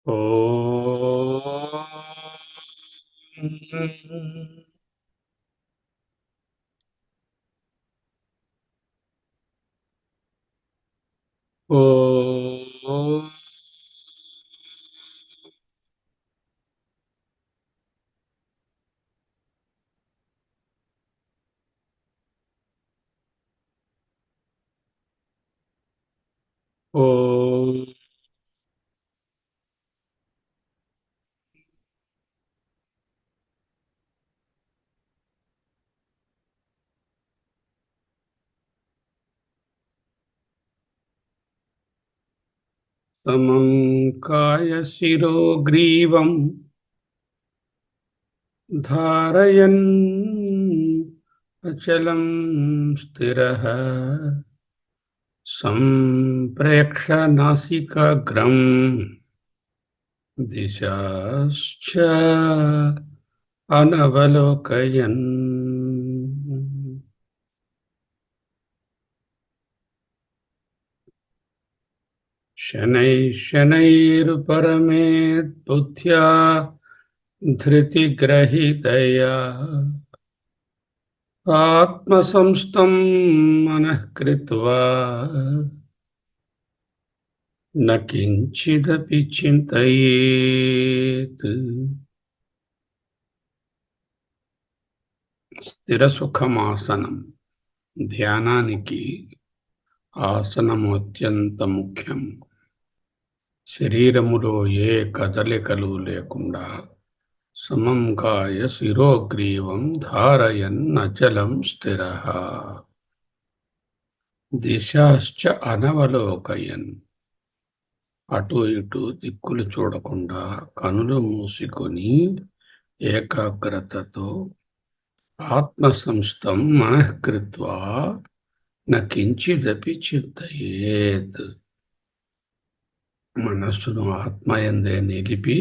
ఓం. ఓం. ఓం. సమం కాయశిరో గ్రీవం ధారయన్ అచలం స్థిరః సంప్రేక్ష నాసికాగ్రం దిశాశ్చ అనవలోకయన్. శనైః శనైర్పరమేత్ బుద్ధ్యా ధృతిగ్రహితయా ఆత్మసంస్థం మనః కృత్వా న కించిదపి చింతయేత్. స్థిర సుఖమాసనం. ధ్యానానికి ఆసనము అత్యంత ముఖ్యం. శరీరములో ఏ కదలికలు లేకుండా సమం కాయ శిరోగ్రీవం ధారయన్ అచలం స్థిరః దిశాశ్చ అనవలోకయన్. అటు ఇటు దిక్కులు చూడకుండా కనులు మూసుకొని ఏకాగ్రతతో ఆత్మసంస్థం మనఃకృత్వా న కించిదపి చింతయేత్. మనస్సును ఆత్మయందే నిలిపి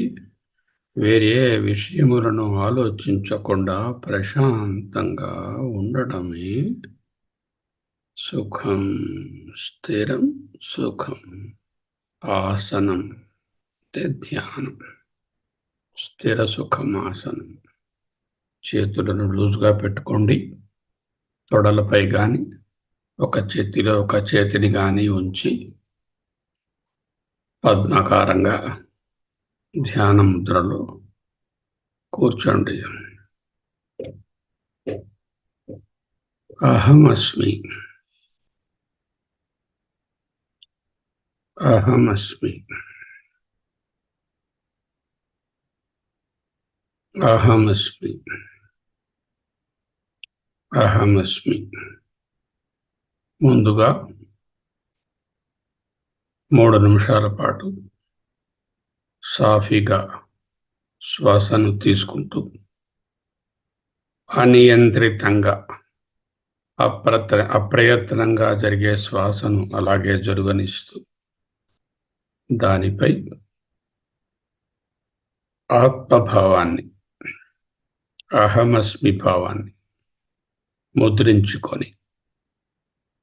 వేరే విషయములను ఆలోచించకుండా ప్రశాంతంగా ఉండడమే సుఖం. స్థిరం సుఖం. ఆసనం అంటే ధ్యానం. స్థిర సుఖమాసనం. చేతులను లూజుగా పెట్టుకోండి. తొడలపై కానీ ఒక చేతిని కానీ ఉంచి పద్మాకారంగా ధ్యాన ముద్రలో కూర్చోండి. అహమస్మి. అహమస్మి. అహమస్మి. అహమస్మి. ముందుగా 3 నిమిషాల పాటు సాఫీగా శ్వాసను తీసుకుంటూ అనియంత్రితంగా అప్రయత్నంగా జరిగే శ్వాసను అలాగే జరుగనిస్తూ దానిపై ఆత్మభావాన్ని, అహమస్మి భావాన్ని ముద్రించుకొని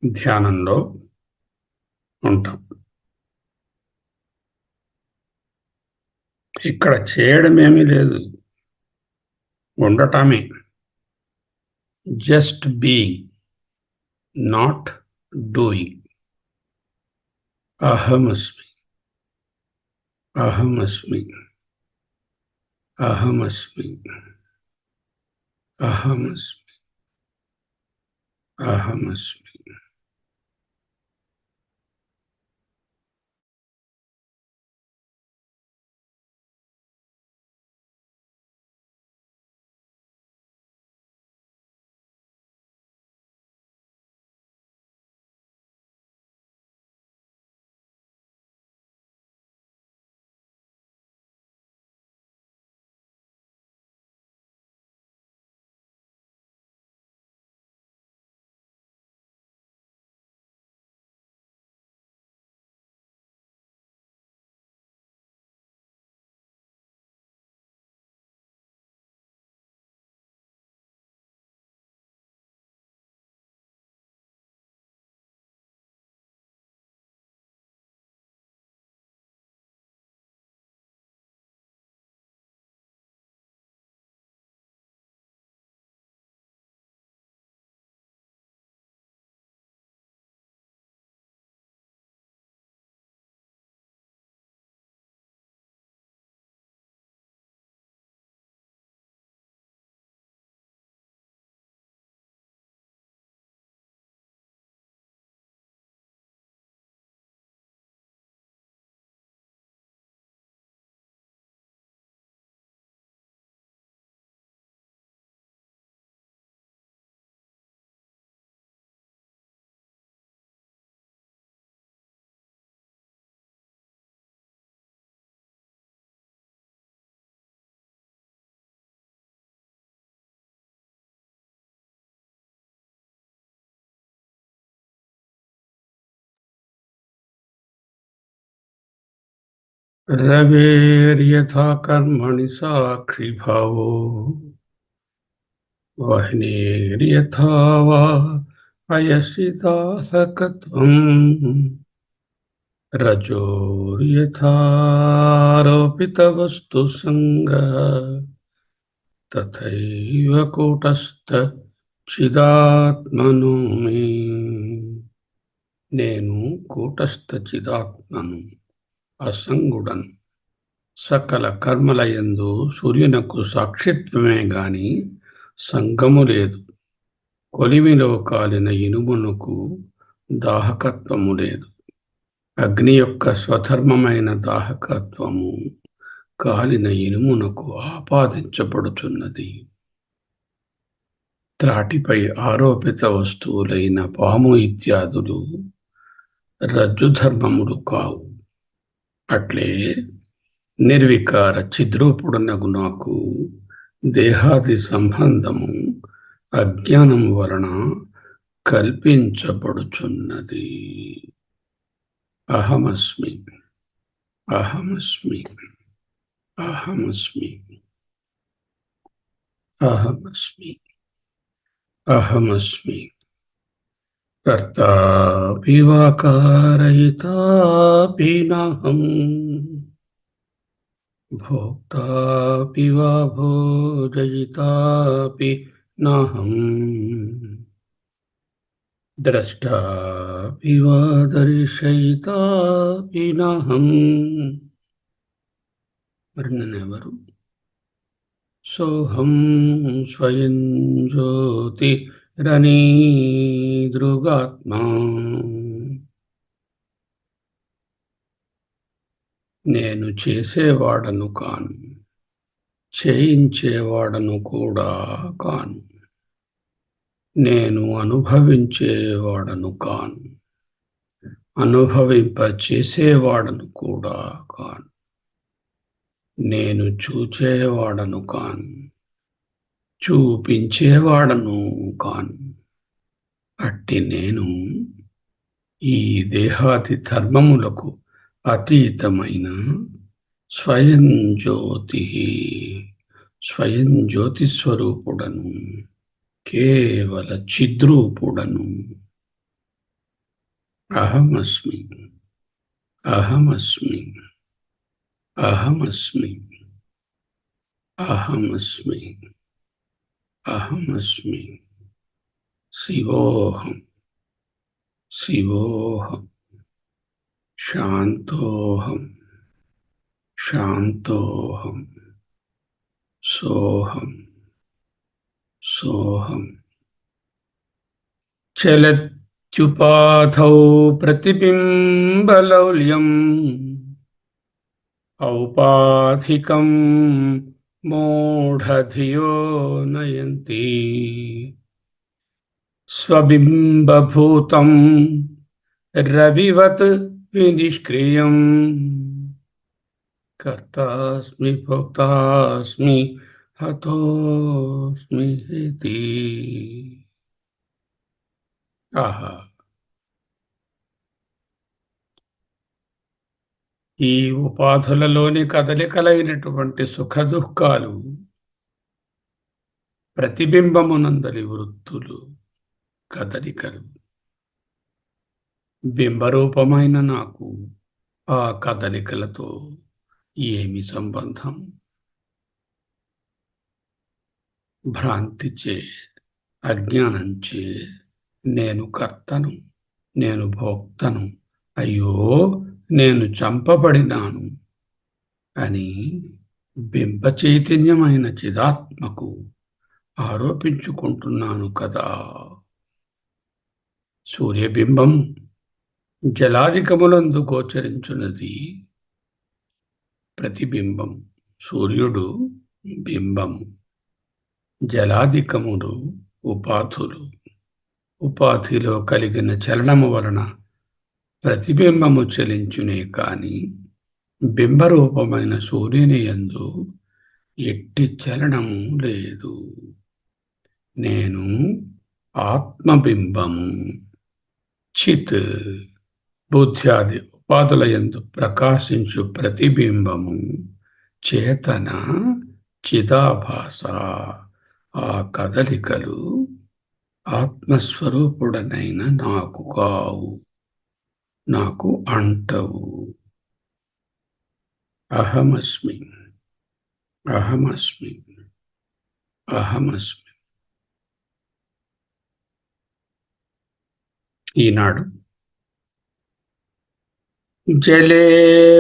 ధ్యానంలో ఉంటాం. ఇక్కడ చేయడమేమీ లేదు, ఉండటమే. Just being, not doing. అహమస్మి. అహమస్మి. అహమస్మి. అహమస్మి. అహమస్మి. रवेर्यथा कर्मणि साक्षिभावो वह्निर्यथा वा अयसि दाहकत्वम् रजोर्यथारोपितवस्तुसङ्गः तथैव कूटस्थचिदात्मनो मे నేను కూటస్థ చిదాత్మను అసంగుడను సకల కర్మలయందు సూర్యునకు సాక్షిత్వమే గాని సంగము లేదు కొలిమిలో కాలిన ఇనుమునకు దాహకత్వము లేదు అగ్ని యొక్క స్వధర్మమైన దాహకత్వము కాలిన ఇనుమునకు ఆపాదించబడుచున్నది త్రాటిపై ఆరోపిత వస్తువులైన పాము ఇత్యాదులు రజ్జుధర్మములు కావు అట్లే నిర్వికార చిద్రూపుడునగు నాకు దేహాది సంబంధము అజ్ఞానము వలన కల్పించబడుచున్నది అహమస్మి అహమస్మి అహమస్మి అహమస్మి అహమస్మి కర్తాపి వా కారయితాపి నాహం భోక్తాపి వా భోజయితాపి నాహం ద్రష్టాపి వా దర్శయితాపి నాహం మరి నేనెవరు సోహం స్వయం జ్యోతిరనీదృగాత్మా నేను చేసేవాడను కాను చేయించేవాడను కూడా కాను నేను అనుభవించేవాడను కాను అనుభవింప చేసేవాడను కూడా కాను నేను చూచేవాడను కాను చూపించేవాడను కాను అట్టి నేను ఈ దేహాది ధర్మములకు అతీతమైన స్వయం జ్యోతి స్వయం జ్యోతి స్వరూపుడను కేవల చిద్రూపుడను అహమస్మి అహమస్మి అహమస్మి అహమస్మి అహమస్మి శివోహం శివోహం శాంతోహం శాంతోహం సోహం సోహం చలత్యుపాధౌ ప్రతిబింబలౌల్యం ఔపాధికం మూఢధియో నయంతి స్వబింబభూతం రవివత్ వినిష్క్రియం కర్తాస్మి భోక్తాస్మి హతోస్మి ఇతి ఆహా ఈ ఉపాధులలోని కదలికలైనటువంటి సుఖదుఃఖాలు ప్రతిబింబమునందలి వృత్తులు కదలికలు బింబరూపమైన నాకు ఆ కదలికలతో ఏమి సంబంధం భ్రాంతిచే అజ్ఞానంచే నేను కర్తను నేను భోక్తను అయ్యో నేను చంపబడినాను అని బింబ చైతన్యమైన చిదాత్మకు ఆరోపించుకుంటున్నాను కదా సూర్యబింబం జలాధికములందు గోచరించున్నది ప్రతిబింబం సూర్యుడు బింబము జలాధికములు ఉపాధులు ఉపాధిలో కలిగిన చలనము వలన ప్రతిబింబము చలించునే కాని బింబరూపమైన సూర్యుని యందు ఎట్టి చలనము లేదు నేను ఆత్మబింబము చిత్ బుద్ధ్యాది ఉపాధులయందు ప్రకాశించు ప్రతిబింబము చేతన చిదాభాస. ఆ కదలికలు ఆత్మస్వరూపుడనైన నాకు కావు, నాకు అంటవు. అహమస్మి, అహమస్మి, అహమస్మి. ఈనాడు జలే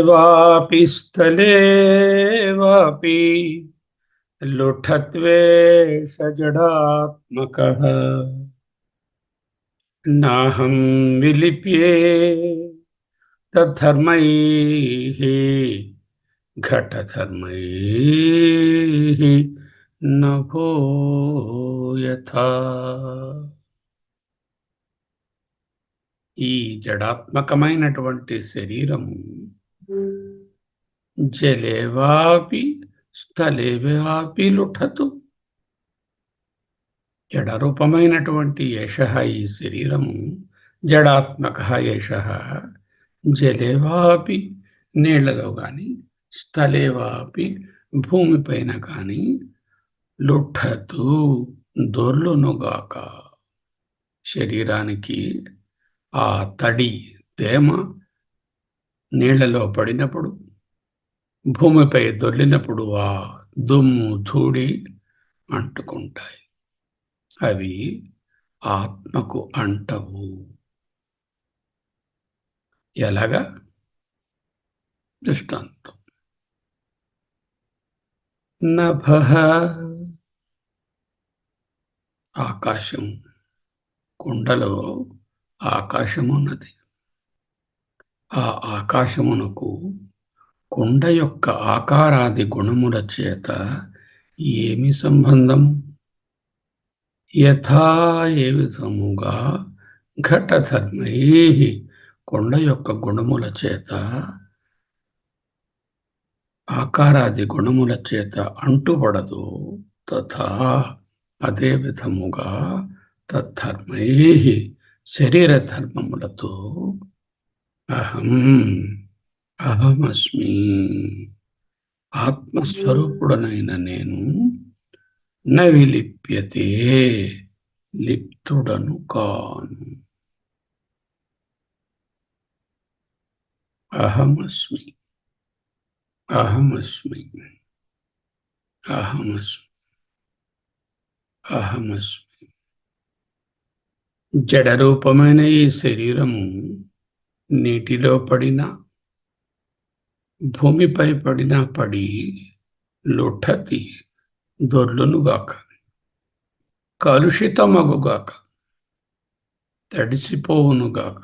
వాపి స్థలే వాపి లుఠత్వేష జడాత్మకః నాహం విలిప్యే తద్ధర్మైః ఘటధర్మైః నభో యథా. ఈ జడాత్మకమైనటువంటి శరీరము జలేవాపి స్థలేవాపి లుఠతు. జడరూపమైనటువంటి ఏషః ఈ శరీరము, జడాత్మక ఏషః జలేవాపి నీళ్లలో గాని, స్థలేవాపి భూమిపైన కాని, లుఠతు దొర్లునుగాక. శరీరానికి ఆ తడి తేమ నీళ్లలో పడినప్పుడు, భూమిపై దొర్లినప్పుడు ఆ దుమ్ము ధూళి అంటుకుంటాయి. అవి ఆత్మకు అంటవు. ఎలాగా? దృష్టాంతం. నభః ఆకాశం, కుండలో ఆకాశమున్నది. ఆ ఆకాశమునకు కుండ యొక్క ఆకారాది గుణముల చేత ఏమి సంబంధం? యథా ఏ విధముగా ఘటధర్మైః కొండ యొక్క గుణముల చేత, ఆకారాది గుణముల చేత అంటుపడదు, తథా అదే విధముగా తద్ధర్మైః శరీర ధర్మములతో అహం, అహమస్మి ఆత్మస్వరూపుడనైన నేను న విలిప్యతే లిప్తుడను కాను. అహమస్మి, అహమస్మి, అహమస్మి, అహమస్మి. జడరూపమైన ఈ శరీరము నీటిలో పడినా, భూమిపై పడినా పడి లుఠతి దొర్లునుగాక, కలుషితమగుగాక, తడిసిపోవునుగాక,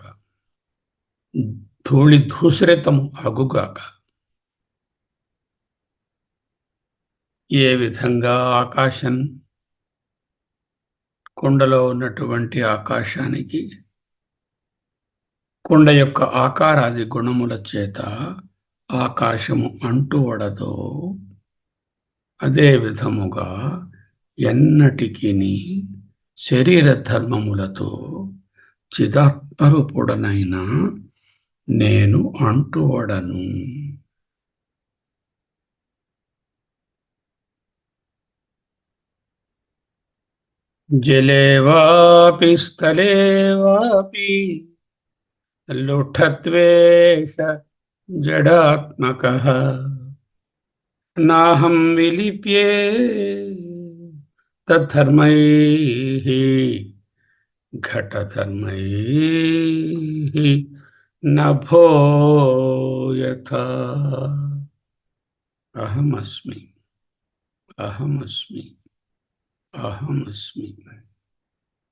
ధూళి ధూసరితము అగుగాక. ఏ విధంగా ఆకాశం, కుండలో ఉన్నటువంటి ఆకాశానికి కుండ యొక్క ఆకారాది గుణముల చేత ఆకాశము అంటువడదో, అదే విధముగా ఎన్నటికిని శరీర ధర్మములతో చిదాత్మరూపుడనైన నేను అంటువడను. జలే వాపి స్థలే వాపి లుఠత్వేష జడాత్మకః నాహం విలిప్యే తద్ధర్మైః ఘటధర్మైః నభో యథా. అహమస్మి, అహమస్మి, అహమస్మి,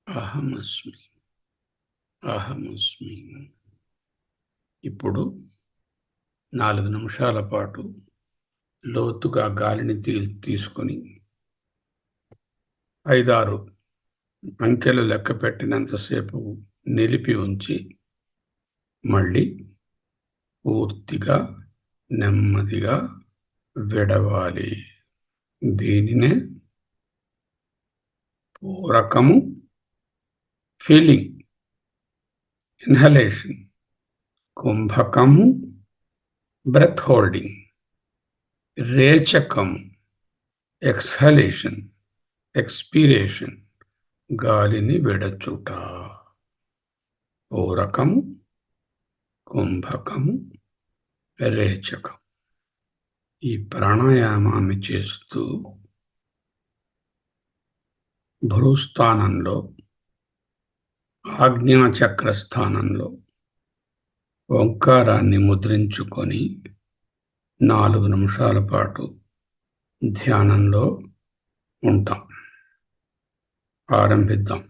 అహమస్మి, అహమస్మి. ఇప్పుడు 4 నిమిషాల పాటు లోతుగా గాలిని తీసుకొని 5-6 అంకెలు లెక్క పెట్టినంతసేపు నిలిపి ఉంచి మళ్ళీ పూర్తిగా నెమ్మదిగా విడవాలి. దీనినే పూరకము, ఫీలింగ్, ఇన్హలేషన్, కుంభకము బ్రెత్ హోల్డింగ్, రేచకము ఎక్స్హలేషన్, ఎక్స్పిరేషన్ గాలిని విడచుట. పూరకము, కుంభకము, రేచకం. ఈ ప్రాణాయామాన్ని చేస్తూ భ్రూస్థానంలో, ఆజ్ఞాచక్ర స్థానంలో ఓంకారాన్ని ముద్రించుకొని 4 నిమిషాల పాటు ధ్యానంలో ఉంటాం. ఆరంభిద్దాం.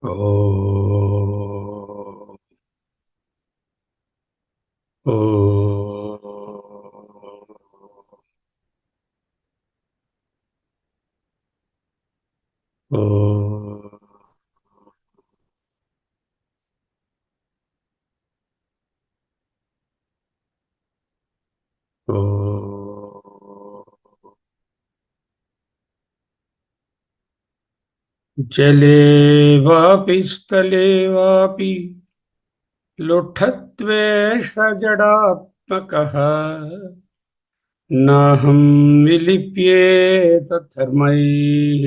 ఓం జలే వాపి స్థలే వాపి లుఠత్వేషజడాత్మకః నాహం విలిప్యేత ధర్మైః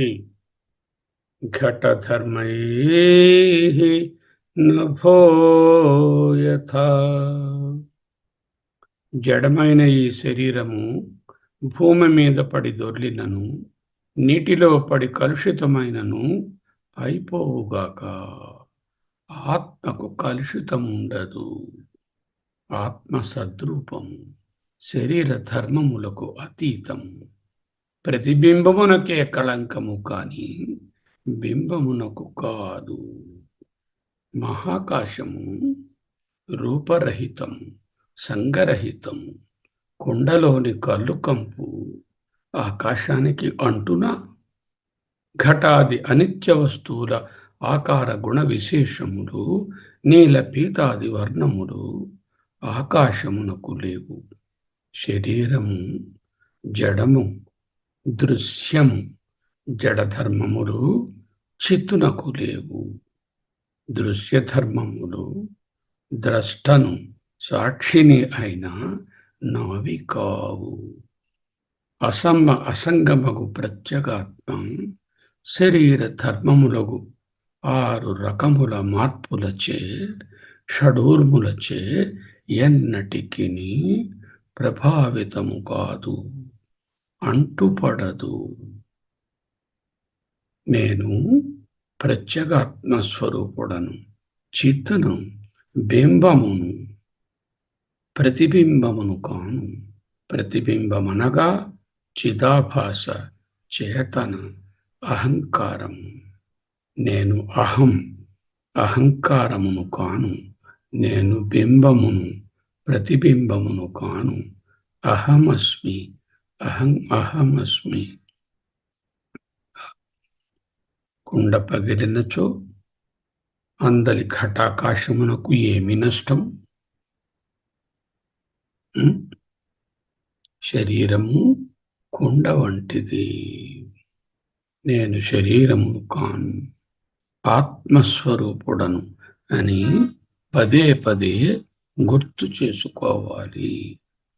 ఘటధర్మైః నభో యథా. జడమైన ఈ శరీరము భూమి మీద పడి దొర్లినను, నీటిలో పడి కలుషితమైనను అయిపోవుగాక. ఆత్మకు కలుషితం ఉండదు. ఆత్మ సద్రూపము, శరీర ధర్మములకు అతీతము. ప్రతిబింబమునకే కళంకము కాని బింబమునకు కాదు. మహాకాశము రూపరహితం, సంగరహితం. కుండలోని కల్లుకంపు ఆకాశానికి అంటునా? ఘటాది అనిత్య వస్తువుల ఆకార గుణ విశేషములు, నీల పీతాది వర్ణములు ఆకాశమునకు లేవు. శరీరము జడము, దృశ్యము. జడధర్మములు చిత్తునకు లేవు. దృశ్యధర్మములు ద్రష్టను సాక్షిని అయిన నావి కావు. అసంగమగు ప్రత్యేగాత్మం శరీర ధర్మములగు 6 రకముల మార్పులచే షడూర్ములచే ఎన్నటికిని ప్రభావితము కాదు, అంటుపడదు. నేను ప్రత్యేగాత్మ స్వరూపుడను, చిత్తును, బింబమును, ప్రతిబింబమును కాను. ప్రతిబింబమనగా చిదాభాస, చేతన, అహంకారము. నేను అహంకారమును కాను. నేను బింబమును, ప్రతిబింబమును కాను. అహమస్మి, అహమస్మి. కుండ పగిలినచో అందలి ఘటాకాశమునకు ఏమి నష్టం? శరీరము కుండ వంటిది. నేను శరీరము కాను, ఆత్మస్వరూపుడను అని పదే పదే గుర్తు చేసుకోవాలి.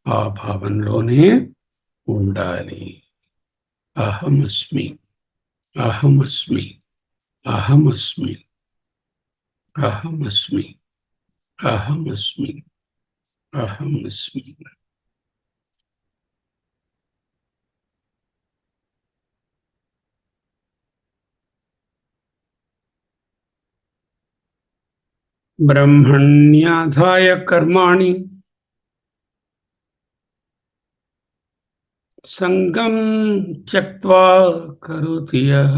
ఆ భావంలోనే ఉండాలి. అహమస్మి, అహమస్మి, అహమస్మి, అహమస్మి, అహమస్మి, అహమస్మి. బ్రహ్మణ్యాధాయ కర్మాణి సంగం త్యక్త్వా కరోతి యః.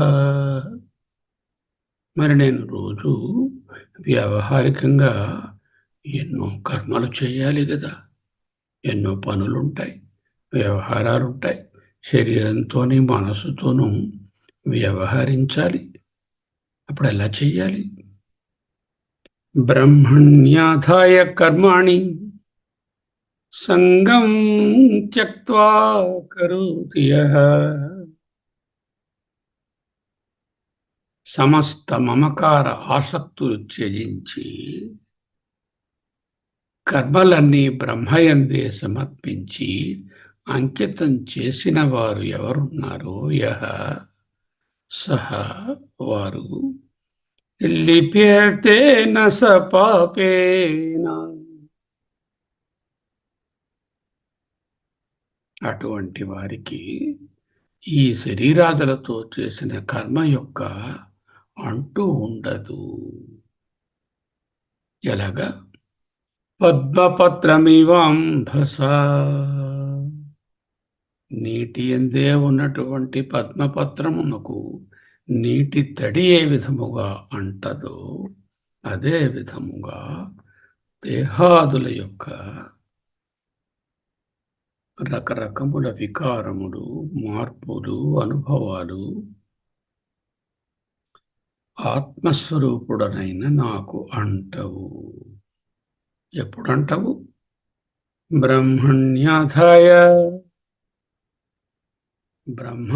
మరి నేను రోజు వ్యావహారికంగా ఎన్నో కర్మలు చేయాలి కదా, ఎన్నో పనులుంటాయి, వ్యవహారాలుంటాయి. శరీరంతోని మనసుతోనూ వ్యవహరించాలి. అప్పుడు ఎలా చెయ్యాలి? బ్రహ్మణ్యాధాయ కర్మాణి సంగం త్యక్త్వా కరోతి యః. సమస్త మమకార ఆసక్తులు త్యజించి కర్మలన్నీ బ్రహ్మయందే సమర్పించి అంకితం చేసిన వారు ఎవరున్నారో యః సహ వారు లిప్యతేన స పాపేన, అటువంటి వారికి ఈ శరీరాదులతో చేసిన కర్మ యొక్క అంటూ ఉండదు. ఎలాగా? పద్మపత్రమివాంభస, నీటి యందే ఉన్నటువంటి పద్మపత్రమునకు నీటి తడి ఏ విధముగా అంటదో అదే విధముగా దేహాదుల యొక్క రకరకముల వికారములు, మార్పులు, అనుభవాలు ఆత్మస్వరూపుడనైన నాకు అంటవు. ఎప్పుడంటవు? బ్రహ్మణ్యాధాయ, బ్రహ్మ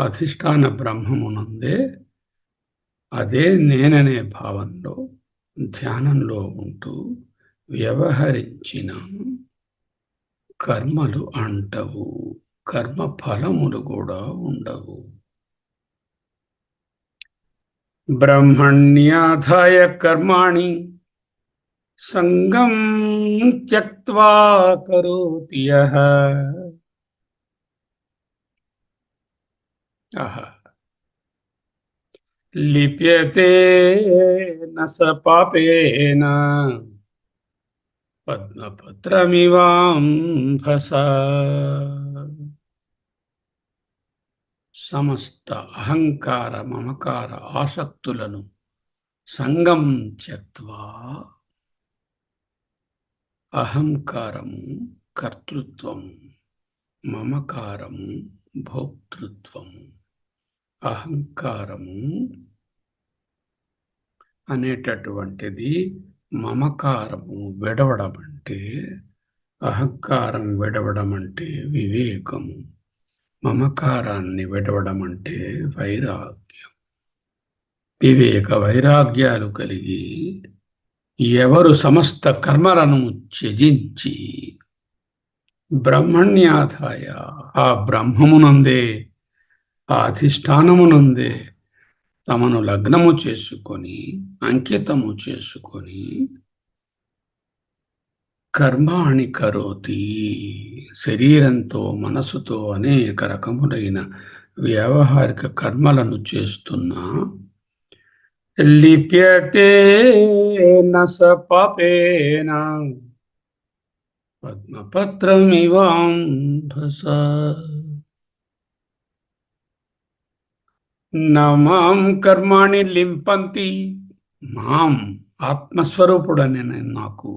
అధిష్టాన బ్రహ్మమునందే, అదే నేననే భావంలో ధ్యానంలో ఉంటూ వ్యవహరించిన కర్మలు అంటవు. కర్మ ఫలములు కూడా ఉండవు. బ్రహ్మణ్యాధాయ కర్మాణి సంగం త్యక్త్వా కరోతి యః. లిప్యతే న స పాపేన పద్మపత్రమివాంభస. సమస్త అహంకార మమకార ఆసక్తులను సంగం త్యక్త్వా, అహంకారము కర్తృత్వము, మమకారము భోక్తృత్వము. అహంకారము అనేటటువంటిది మమకారము విడవడం అంటే, అహంకారం విడవడం అంటే వివేకము, మమకారాన్ని విడవడం అంటే వైరాగ్యం. వివేక వైరాగ్యాలు కలిగి ఎవరు సమస్త కర్మలను త్యజించి బ్రహ్మణ్యాధాయ ఆ బ్రహ్మమునందే ఆ అధిష్టానమునందే తమను లగ్నము చేసుకొని అంకితము చేసుకొని కర్మాణి కరోతి శరీరంతో మనసుతో అనేక రకములైన వ్యావహారిక కర్మలను చేస్తున్నా లిప్యతే నస పాపేన పద్మపత్రమివాంభస నమాం కర్మాణి లింపంతి మాం ఆత్మస్వరూపుడనే నాకు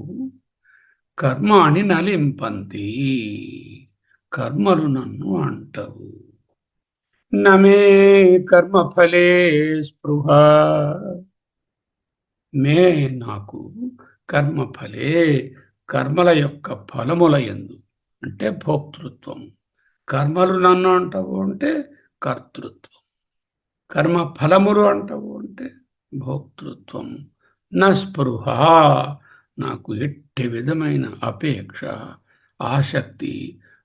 కర్మాణి నలింపంతి కర్మలు నన్ను అంటవు నమే కర్మఫలే స్పృహ మే నాకు కర్మఫలే కర్మల యొక్క ఫలముల యందు అంటే భోక్తృత్వం కర్మలు నన్ను అంటావు అంటే కర్తృత్వం కర్మ ఫలములు అంటావు అంటే భోక్తృత్వం నా స్పృహ నాకు ఎట్టి విధమైన అపేక్ష ఆసక్తి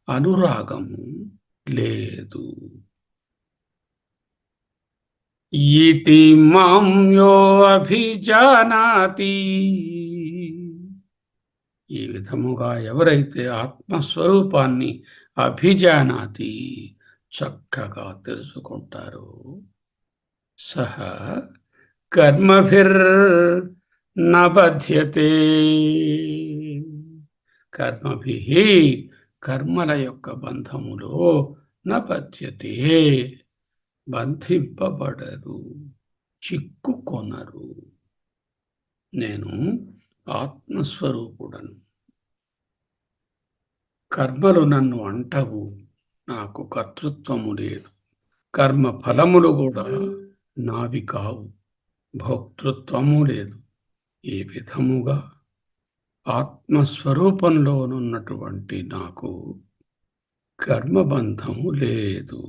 అనురాగము లేదు ఈతి మాం యో అభిజానాతి ఈ విధముగా ఎవరైతే ఆత్మస్వరూపాన్ని అభిజానాతి చక్కగా తెలుసుకుంటారో సహ కర్మభిర్ నబధ్యతే కర్మభి కర్మల యొక్క బంధములో నబధ్యతే బంధింపబడరు చిక్కుకొనరు నేను ఆత్మస్వరూపుడను కర్మలు నన్ను అంటవు నాకు కర్తృత్వము లేదు కర్మ ఫలములు కూడా నావి కావు భోక్తృత్వము లేదు ఈ విధముగా ఆత్మస్వరూపంలోనున్నటువంటి నాకు కర్మబంధము లేదు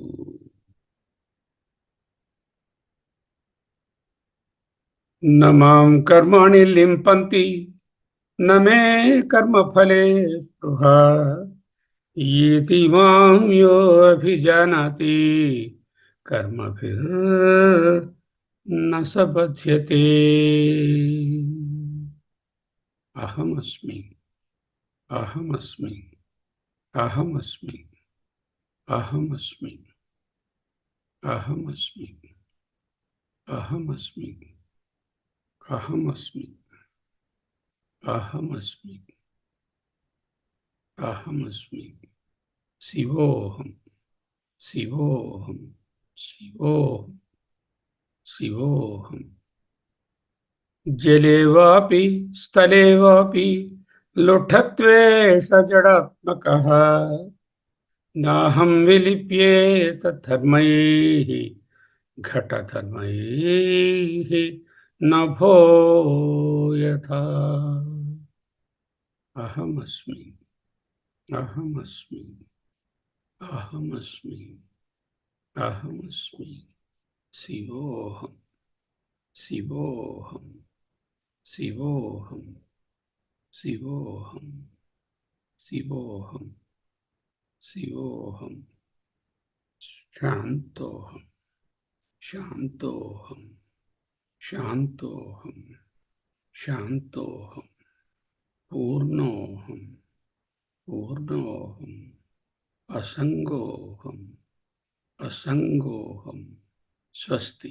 నమాం కర్మాణి లింపంతి నమే కర్మఫలే స్పృహ ఈతి మాం యో అభిజానాతి కర్మభిర్ న స బధ్యతే అహమస్మి అహమస్మి అహమస్మి అహమస్మి అహమస్మి అహమస్మి అహమస్మి అహమస్మి అహమస్మి శివోహం శివోహం శివోహం శివోహం జలే వాపి స్థలే వాపి లుఠత్వే సజడాత్మకః నాహం విలిప్యేత ధర్మైః ఘటధర్మైః నభో యథా అహమస్మి అహమస్మి అహమస్మి అహమస్మి శివోహం శివోహం శివోహం శివోహం శివోహం శివోహం శాంతోహం శాంతోహం శాంతోహం శాంతోహం పూర్ణోహం పూర్ణోహం అసంగోహం అసంగోహం స్వస్తి.